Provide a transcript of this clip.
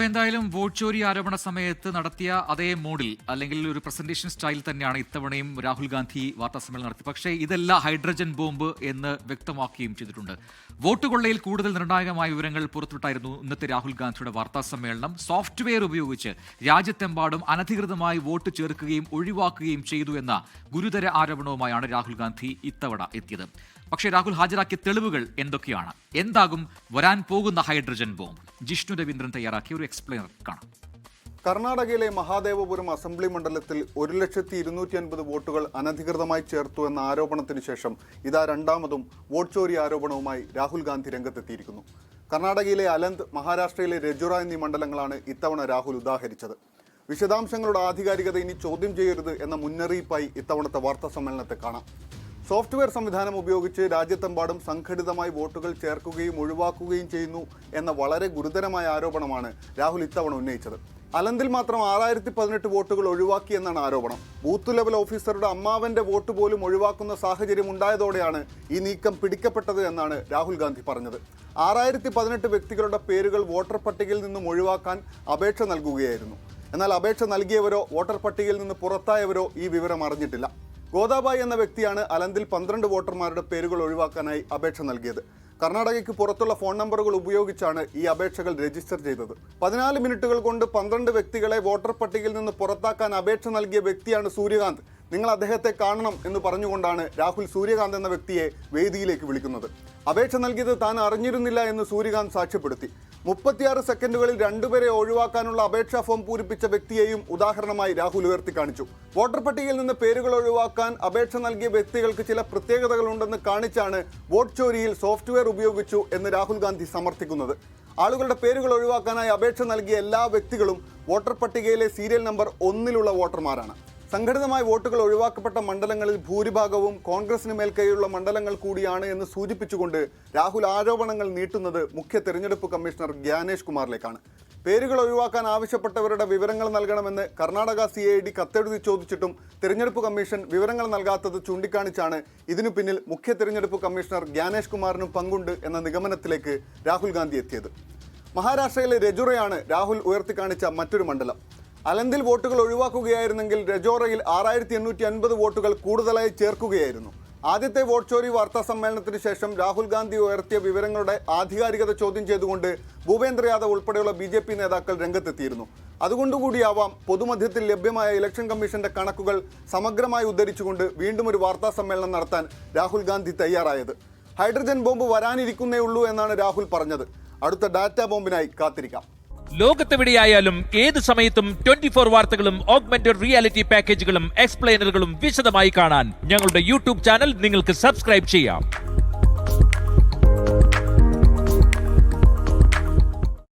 എന്തായാലും വോട്ട് ചോരി ആരോപണ സമയത്ത് നടത്തിയ അതേ മോഡിൽ അല്ലെങ്കിൽ ഒരു പ്രസന്റേഷൻ സ്റ്റൈൽ തന്നെയാണ് ഇത്തവണയും രാഹുൽ ഗാന്ധി വാർത്താസമ്മേളനം നടത്തി. പക്ഷേ ഇതല്ല ഹൈഡ്രജൻ ബോംബ് എന്ന് വ്യക്തമാക്കുകയും ചെയ്തിട്ടുണ്ട്. വോട്ട് കൊള്ളയിൽ കൂടുതൽ നിർണായകമായ വിവരങ്ങൾ പുറത്തുവിട്ടായിരുന്നു ഇന്നത്തെ രാഹുൽ ഗാന്ധിയുടെ വാർത്താസമ്മേളനം. സോഫ്റ്റ്വെയർ ഉപയോഗിച്ച് രാജ്യത്തെമ്പാടും അനധികൃതമായി വോട്ട് ചേർക്കുകയും ഒഴിവാക്കുകയും ചെയ്തു എന്ന ഗുരുതര ആരോപണവുമായാണ് രാഹുൽ ഗാന്ധി ഇത്തവണ എത്തിയത്. പക്ഷേ രാഹുൽ ഹാജരാക്കിയ തെളിവുകൾ എന്തൊക്കെയാണ്? എന്താകും വരാൻ പോകുന്ന ഹൈഡ്രജൻ ബോംബ്? ജിഷ്ണു രവീന്ദ്രൻ തയ്യാറാക്കിയ ഒരു എക്സ്പ്ലെയിനർ കാണാം. കർണാടകയിലെ മഹാദേവപുരം അസംബ്ലി മണ്ഡലത്തിൽ 1,250,000 വോട്ടുകൾ അനധികൃതമായി ചേർത്തു എന്ന ആരോപണത്തിന് ശേഷം ഇതാ രണ്ടാമതും വോട്ട് ചോരി ആരോപണവുമായി രാഹുൽ ഗാന്ധി രംഗത്തെത്തിയിരിക്കുന്നു. കർണാടകയിലെ അലന്ദ്, മഹാരാഷ്ട്രയിലെ രജുറ എന്നീ മണ്ഡലങ്ങളാണ് ഇത്തവണ രാഹുൽ ഉദാഹരിച്ചത്. വിശദാംശങ്ങളുടെ ആധികാരികത ഇനി ചോദ്യം ചെയ്യരുത് എന്ന മുന്നറിയിപ്പായി ഇത്തവണത്തെ വാർത്താ സമ്മേളനത്തെ കാണാം. സോഫ്റ്റ്വെയർ സംവിധാനം ഉപയോഗിച്ച് രാജ്യത്തെമ്പാടും സംഘടിതമായി വോട്ടുകൾ ചേർക്കുകയും ഒഴിവാക്കുകയും ചെയ്യുന്നു എന്ന വളരെ ഗുരുതരമായ ആരോപണമാണ് രാഹുൽ ഇത്തവണ ഉന്നയിച്ചത്. അലന്തിൽ മാത്രം 6018 വോട്ടുകൾ ഒഴിവാക്കി എന്നാണ് ആരോപണം. ബൂത്ത് ലെവൽ ഓഫീസറുടെ അമ്മാവന്റെ വോട്ട് പോലും ഒഴിവാക്കുന്ന സാഹചര്യം ഉണ്ടായതോടെയാണ് ഈ നീക്കം പിടിക്കപ്പെട്ടത് എന്നാണ് രാഹുൽ ഗാന്ധി പറഞ്ഞത്. 6018 വ്യക്തികളുടെ പേരുകൾ വോട്ടർ പട്ടികയിൽ നിന്നും ഒഴിവാക്കാൻ അപേക്ഷ നൽകുകയായിരുന്നു. എന്നാൽ അപേക്ഷ നൽകിയവരോ വോട്ടർ പട്ടികയിൽ നിന്ന് പുറത്തായവരോ ഈ വിവരം അറിഞ്ഞിട്ടില്ല. ഗോദാബായി എന്ന വ്യക്തിയാണ് അലന്തിൽ 12 വോട്ടർമാരുടെ പേരുകൾ ഒഴിവാക്കാനായി അപേക്ഷ നൽകിയത്. കർണാടകയ്ക്ക് പുറത്തുള്ള ഫോൺ നമ്പറുകൾ ഉപയോഗിച്ചാണ് ഈ അപേക്ഷകൾ രജിസ്റ്റർ ചെയ്തത്. 14 മിനിറ്റുകൾ കൊണ്ട് 12 വ്യക്തികളെ വോട്ടർ പട്ടികയിൽ നിന്ന് പുറത്താക്കാൻ അപേക്ഷ നൽകിയ വ്യക്തിയാണ് സൂര്യകാന്ത്. നിങ്ങൾ അദ്ദേഹത്തെ കാണണം എന്ന് പറഞ്ഞുകൊണ്ടാണ് രാഹുൽ സൂര്യകാന്ത് എന്ന വ്യക്തിയെ വേദിയിലേക്ക് വിളിക്കുന്നത്. അപേക്ഷ നൽകിയത് താൻ അറിഞ്ഞിരുന്നില്ല എന്ന് സൂര്യകാന്ത് സാക്ഷ്യപ്പെടുത്തി. 36 സെക്കൻഡുകളിൽ 2 പേരെ ഒഴിവാക്കാനുള്ള അപേക്ഷാ ഫോം പൂരിപ്പിച്ച വ്യക്തിയെയും ഉദാഹരണമായി രാഹുൽ ഉയർത്തി കാണിച്ചു. വോട്ടർ പട്ടികയിൽ നിന്ന് പേരുകൾ ഒഴിവാക്കാൻ അപേക്ഷ നൽകിയ വ്യക്തികൾക്ക് ചില പ്രത്യേകതകളുണ്ടെന്ന് കാണിച്ചാണ് വോട്ട് ചോരിയിൽ സോഫ്റ്റ്വെയർ ഉപയോഗിച്ചു എന്ന് രാഹുൽ ഗാന്ധി സമർത്ഥിക്കുന്നത്. ആളുകളുടെ പേരുകൾ ഒഴിവാക്കാനായി അപേക്ഷ നൽകിയ എല്ലാ വ്യക്തികളും വോട്ടർ പട്ടികയിലെ സീരിയൽ നമ്പർ 1 വോട്ടർമാരാണ്. സംഘടിതമായി വോട്ടുകൾ ഒഴിവാക്കപ്പെട്ട മണ്ഡലങ്ങളിൽ ഭൂരിഭാഗവും കോൺഗ്രസിന് മേൽക്കൈയുള്ള മണ്ഡലങ്ങൾ കൂടിയാണ് എന്ന് സൂചിപ്പിച്ചുകൊണ്ട് രാഹുൽ ആരോപണങ്ങൾ നീട്ടുന്നത് മുഖ്യ തെരഞ്ഞെടുപ്പ് കമ്മീഷണർ ഗ്യാനേഷ് കുമാറിലേക്കാണ്. പേരുകൾ ഒഴിവാക്കാൻ ആവശ്യപ്പെട്ടവരുടെ വിവരങ്ങൾ നൽകണമെന്ന് കർണാടക CID കത്തെഴുതി ചോദിച്ചിട്ടും തെരഞ്ഞെടുപ്പ് കമ്മീഷൻ വിവരങ്ങൾ നൽകാത്തത് ചൂണ്ടിക്കാണിച്ചാണ് ഇതിനു പിന്നിൽ മുഖ്യ തെരഞ്ഞെടുപ്പ് കമ്മീഷണർ ഗ്യാനേഷ് കുമാറിനും പങ്കുണ്ട് എന്ന നിഗമനത്തിലേക്ക് രാഹുൽ ഗാന്ധി എത്തിയത്. മഹാരാഷ്ട്രയിലെ രജുറയാണ് രാഹുൽ ഉയർത്തിക്കാണിച്ച മറ്റൊരു മണ്ഡലം. അലന്തിൽ വോട്ടുകൾ ഒഴിവാക്കുകയായിരുന്നെങ്കിൽ രജോറയിൽ 6850 വോട്ടുകൾ കൂടുതലായി ചേർക്കുകയായിരുന്നു. ആദ്യത്തെ വോട്ട് ചോരി വാർത്താ സമ്മേളനത്തിന് ശേഷം രാഹുൽ ഗാന്ധി ഉയർത്തിയ വിവരങ്ങളുടെ ആധികാരികത ചോദ്യം ചെയ്തുകൊണ്ട് ഭൂപേന്ദ്ര യാദവ് ഉൾപ്പെടെയുള്ള BJP നേതാക്കൾ രംഗത്തെത്തിയിരുന്നു. അതുകൊണ്ടുകൂടിയാവാം പൊതുമധ്യത്തിൽ ലഭ്യമായ ഇലക്ഷൻ കമ്മീഷന്റെ കണക്കുകൾ സമഗ്രമായി ഉദ്ധരിച്ചുകൊണ്ട് വീണ്ടും ഒരു വാർത്താ സമ്മേളനം നടത്താൻ രാഹുൽ ഗാന്ധി തയ്യാറായത്. ഹൈഡ്രജൻ ബോംബ് വരാനിരിക്കുന്നേ ഉള്ളൂ എന്നാണ് രാഹുൽ പറഞ്ഞത്. അടുത്ത ഡാറ്റാ ബോംബിനായി കാത്തിരിക്കാം. ലോകത്തെവിടെയായാലും ഏത് സമയത്തും 24 വാർത്തകളും ഓഗ്മെന്റഡ് റിയാലിറ്റി പാക്കേജുകളും എക്സ്പ്ലെയിനറുകളും വിശദമായി കാണാൻ ഞങ്ങളുടെ YouTube ചാനൽ നിങ്ങൾക്ക് സബ്സ്ക്രൈബ് ചെയ്യാം.